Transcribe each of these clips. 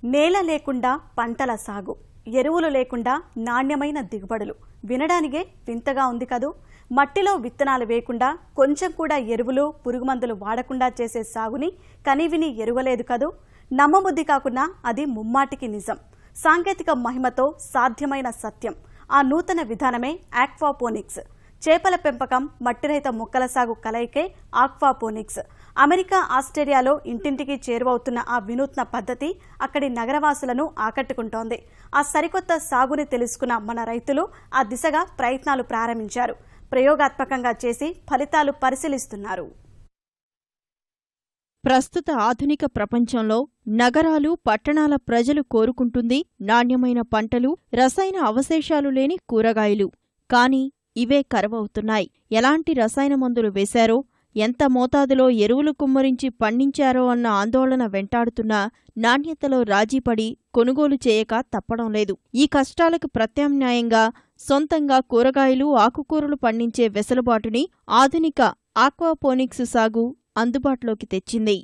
నేల లేకుండా పంటల సాగు, ఎరువులు లేకుండా నాణ్యమైన దిగుబడులు. వినడానికే వింతగా ఉంది కదూ. మట్టిలో విత్తనాలు వేయకుండా, కొంచెం కూడా ఎరువులు, పురుగుమందులు వాడకుండా చేసే సాగుని కనీవిని ఎరుగలేదు కదూ. నమ్మబుద్ధి కాకున్నా అది ముమ్మాటికి నిజం. సాంకేతిక మహిమతో సాధ్యమైన సత్యం. ఆ నూతన విధానమే ఆక్వాపోనిక్స్. చేపల పెంపకం, మట్టిరహిత మొక్కల సాగు కలయికే ఆక్వాపోనిక్స్. అమెరికా, ఆస్ట్రేలియాలో ఇంటింటికి చేరువవుతున్న ఆ వినూత్న పద్ధతి అక్కడి నగరవాసులను ఆకట్టుకుంటోంది. ఆ సరికొత్త సాగుని తెలుసుకున్న మన రైతులు ఆ దిశగా ప్రయత్నాలు ప్రారంభించారు. ప్రయోగాత్మకంగా చేసి ఫలితాలు పరిశీలిస్తున్నారు. ప్రస్తుత ఆధునిక ప్రపంచంలో నగరాలు, పట్టణాల ప్రజలు కోరుకుంటుంది నాణ్యమైన పంటలు, రసాయన అవశేషాలు లేని కూరగాయలు. కాని ఇవే కరువవుతున్నాయి. ఎలాంటి రసాయన మందులు వేశారో, ఎంత మోతాదులో ఎరువులు కుమ్మరించి పండించారో అన్న ఆందోళన వెంటాడుతున్నా నాణ్యతలో రాజీపడి కొనుగోలు చేయక తప్పడం లేదు. ఈ కష్టాలకు ప్రత్యామ్నాయంగా సొంతంగా కూరగాయలు, ఆకుకూరలు పండించే వెసులుబాటుని ఆధునిక ఆక్వాపోనిక్స్ సాగు అందుబాటులోకి తెచ్చింది.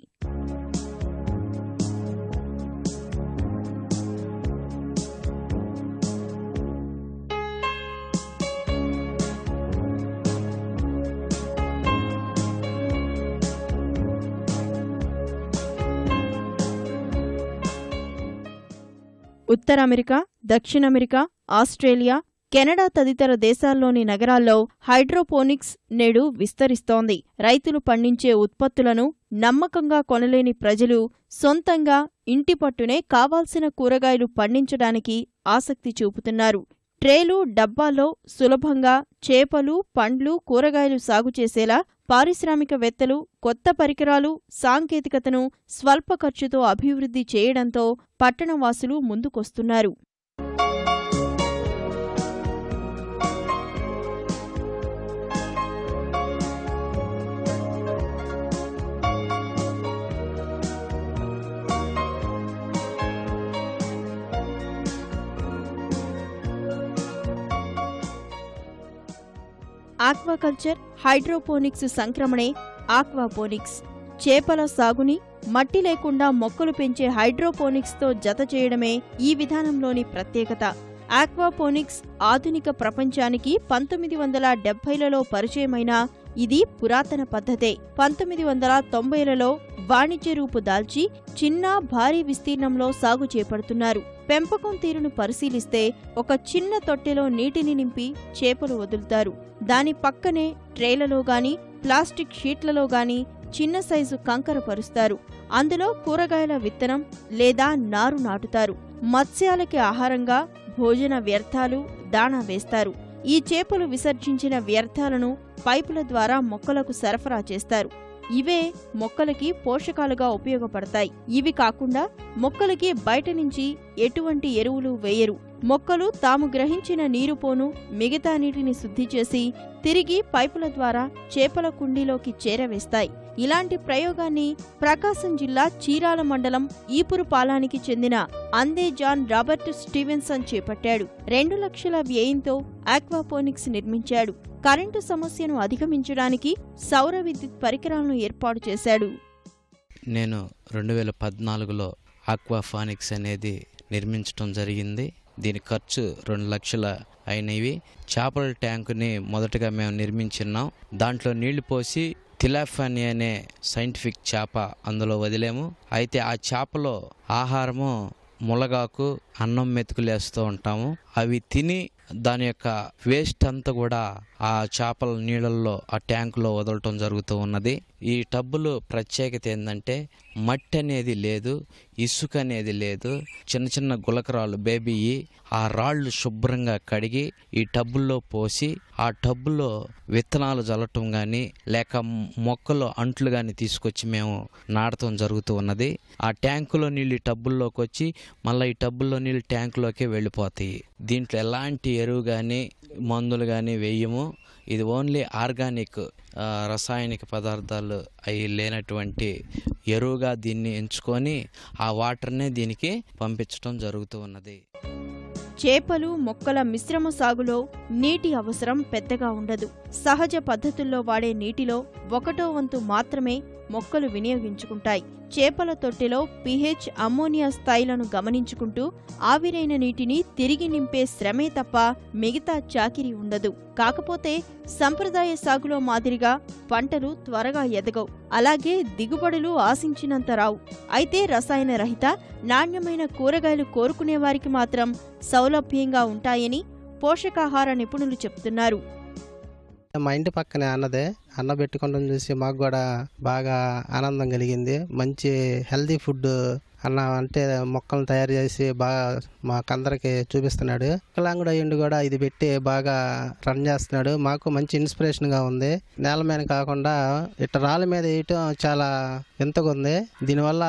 ఉత్తర అమెరికా, దక్షిణ అమెరికా, ఆస్ట్రేలియా, కెనడా తదితర దేశాల్లోని నగరాల్లో హైడ్రోపోనిక్స్ నేడు విస్తరిస్తోంది. రైతులు పండించే ఉత్పత్తులను నమ్మకంగా కొనలేని ప్రజలు సొంతంగా ఇంటి పట్టునే కావాల్సిన కూరగాయలు పండించడానికి ఆసక్తి చూపుతున్నారు. ట్రేలు, డబ్బాల్లో సులభంగా చేపలు, పండ్లు, కూరగాయలు సాగు చేసేలా పారిశ్రామికవేత్తలు కొత్త పరికరాలు, సాంకేతికతను స్వల్ప ఖర్చుతో అభివృద్ధి చేయడంతో పట్టణవాసులు ముందుకొస్తున్నారు. ఆక్వాకల్చర్, హైడ్రోపోనిక్స్ సంక్రమణే ఆక్వాపోనిక్స్. చేపల సాగుని మట్టి లేకుండా మొక్కలు పెంచే హైడ్రోపోనిక్స్తో జత చేయడమే ఈ విధానంలోని ప్రత్యేకత. ఆక్వాపోనిక్స్ ఆధునిక ప్రపంచానికి 1970లలో పరిచయమైన ఇది పురాతన పద్ధతే. 1990లలో వాణిజ్య రూపు దాల్చి చిన్న, భారీ విస్తీర్ణంలో సాగు చేపడుతున్నారు. పెంపకం తీరును పరిశీలిస్తే ఒక చిన్న తొట్టెలో నీటిని నింపి చేపలు వదులుతారు. దాని పక్కనే ట్రేలలో గాని, ప్లాస్టిక్ షీట్లలో గాని చిన్న సైజు కంకర పరుస్తారు. అందులో కూరగాయల విత్తనం లేదా నారు నాటుతారు. మత్స్యాలకి ఆహారంగా భోజన వ్యర్థాలు, దాణా వేస్తారు. ఈ చేపలు విసర్జించిన వ్యర్థాలను పైపుల ద్వారా మొక్కలకు సరఫరా చేస్తారు. ఇవే మొక్కలకి పోషకాలుగా ఉపయోగపడతాయి. ఇవి కాకుండా మొక్కలకి బయట నుంచి ఎటువంటి ఎరువులు వేయరు. మొక్కలు తాము గ్రహించిన నీరు పోను మిగతా నీటిని శుద్ధి చేసి తిరిగి పైపుల ద్వారా చేపల కుండీలోకి చేరవేస్తాయి. ఇలాంటి ప్రయోగాన్ని ప్రకాశం జిల్లా చీరాల మండలం ఈపురుపాలానికి చెందిన అందే జాన్ రాబర్ట్ స్టీవెన్సన్ చేపట్టాడు. 2 లక్షల వ్యయంతో ఆక్వాపోనిక్స్ నిర్మించాడు. కరెంటు సమస్యను అధిగమించడానికి సౌర విద్యుత్ పరికరాలను ఏర్పాటు చేశాడు. నేను 2014లో ఆక్వాపోనిక్స్ అనేది నిర్మించడం జరిగింది. దీని ఖర్చు 2 లక్షలు అయినవి. చేపల ట్యాంకుని మొదటగా మేము నిర్మించున్నాం. దాంట్లో నీళ్లు పోసి తిలాఫానీ అనే సైంటిఫిక్ చేప అందులో వదిలేము. అయితే ఆ చేపలో ఆహారము ములగాకు, అన్నం మెతుకులు వేస్తూ ఉంటాము. అవి తిని దాని యొక్క వేస్ట్ అంతా కూడా ఆ చేపల నీళ్ళల్లో, ఆ ట్యాంకులో వదలటం జరుగుతూ ఉన్నది. ఈ టబ్బులు ప్రత్యేకత ఏంటంటే మట్టి అనేది లేదు, ఇసుక అనేది లేదు. చిన్న చిన్న గులకరాళ్ళు, బేబీ, ఆ రాళ్ళు శుభ్రంగా కడిగి ఈ టబ్బుల్లో పోసి ఆ టబ్బులో విత్తనాలు జల్లటం కానీ లేక మొక్కలు అంట్లు కానీ తీసుకొచ్చి మేము నాటడం జరుగుతూ ఉన్నది. ఆ ట్యాంకులో నీళ్ళు ఈ టబ్బుల్లోకి వచ్చి మళ్ళీ ఈ టబ్బుల్లో నీళ్ళు ట్యాంకులోకే వెళ్ళిపోతాయి. దీంట్లో ఎలాంటి ఎరువు కానీ మందులు కానీ వేయము. ఇది ఓన్లీ ఆర్గానిక్, రసాయనిక పదార్థాలు అవి లేనటువంటి ఎరువుగా దీన్ని ఎంచుకొని ఆ వాటర్నే దీనికి పంపించడం జరుగుతూ ఉన్నది. చేపలు, మొక్కల మిశ్రమ సాగులో నీటి అవసరం పెద్దగా ఉండదు. సహజ పద్ధతుల్లో వాడే నీటిలో 1/4 వంతు మాత్రమే మొక్కలు వినియోగించుకుంటాయి. చేపల తొట్టెలో pH, అమ్మోనియా స్థాయిలను గమనించుకుంటూ ఆవిరైన నీటిని తిరిగి నింపే శ్రమే తప్ప మిగతా చాకిరీ ఉండదు. కాకపోతే సంప్రదాయ సాగులో మాదిరిగా పంటలు త్వరగా ఎదగవు, అలాగే దిగుబడులు ఆశించినంత రావు. అయితే రసాయన రహిత నాణ్యమైన కూరగాయలు కోరుకునేవారికి మాత్రం సౌలభ్యంగా ఉంటాయని పోషకాహార నిపుణులు చెప్తున్నారు. మా ఇంటి పక్కనే అన్న పెట్టుకోవడం చూసి మాకు కూడా బాగా ఆనందం కలిగింది. మంచి హెల్దీ ఫుడ్ అన్న అంటే మొక్కలను తయారు చేసి బాగా మాకందరికి చూపిస్తున్నాడు. వికలాంగుడు అయ్యుండి కూడా ఇది పెట్టి బాగా రన్ చేస్తున్నాడు. మాకు మంచి ఇన్స్పిరేషన్గా ఉంది. నేల మీద కాకుండా ఇట్ట రాళ్ళ మీద వేయటం చాలా వింతగా ఉంది. దీనివల్ల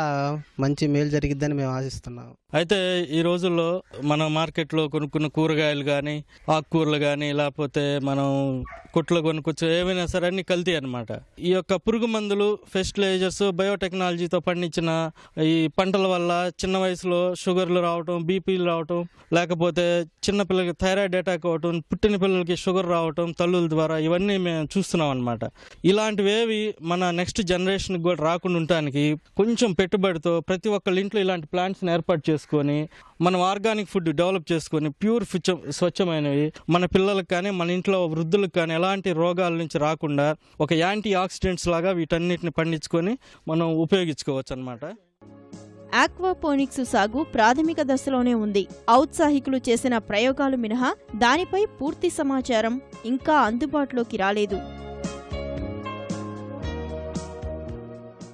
మంచి మేలు జరిగిద్దని మేము ఆశిస్తున్నాం. అయితే ఈ రోజుల్లో మనం మార్కెట్లో కొనుక్కున్న కూరగాయలు కానీ, ఆకుకూరలు కానీ, లేకపోతే మనం కొట్లో కొనుక్కొచ్చు ఏమైనా సరే అన్ని కల్తీ అనమాట. ఈ యొక్క పురుగు మందులు, ఫెర్టిలైజర్స్, బయోటెక్నాలజీతో పండించిన ఈ పంటల వల్ల చిన్న వయసులో షుగర్లు రావటం, బీపీలు రావటం, లేకపోతే చిన్న పిల్లలకి థైరాయిడ్ అటాక్ అవటం, పుట్టిన పిల్లలకి షుగర్ రావటం తల్లుల ద్వారా, ఇవన్నీ మేము చూస్తున్నాం అనమాట. ఇలాంటివేవి మన నెక్స్ట్ జనరేషన్కి కూడా రాకుండా ఉండటానికి కొంచెం పెట్టుబడితో ప్రతి ఒక్కళ్ళ ఇంట్లో ఇలాంటి ప్లాంట్స్ని ఏర్పాటు చేసుకొని మనం ఆర్గానిక్ ఫుడ్ డెవలప్ చేసుకొని ప్యూర్ స్వచ్ఛమైనవి మన పిల్లలకు కానీ మన ఇంట్లో వృద్ధులకు కానీ ఎలాంటి రోగాల నుంచి రాకుండా ఒక యాంటీ ఆక్సిడెంట్స్ లాగా వీటన్నిటిని పండించుకొని మనం ఉపయోగించుకోవచ్చు అన్నమాట. ఆక్వాపోనిక్స్ సాగు ప్రాథమిక దశలోనే ఉంది. ఔత్సాహికులు చేసిన ప్రయోగాలు మినహా దానిపై పూర్తి సమాచారం ఇంకా అందుబాటులోకి రాలేదు.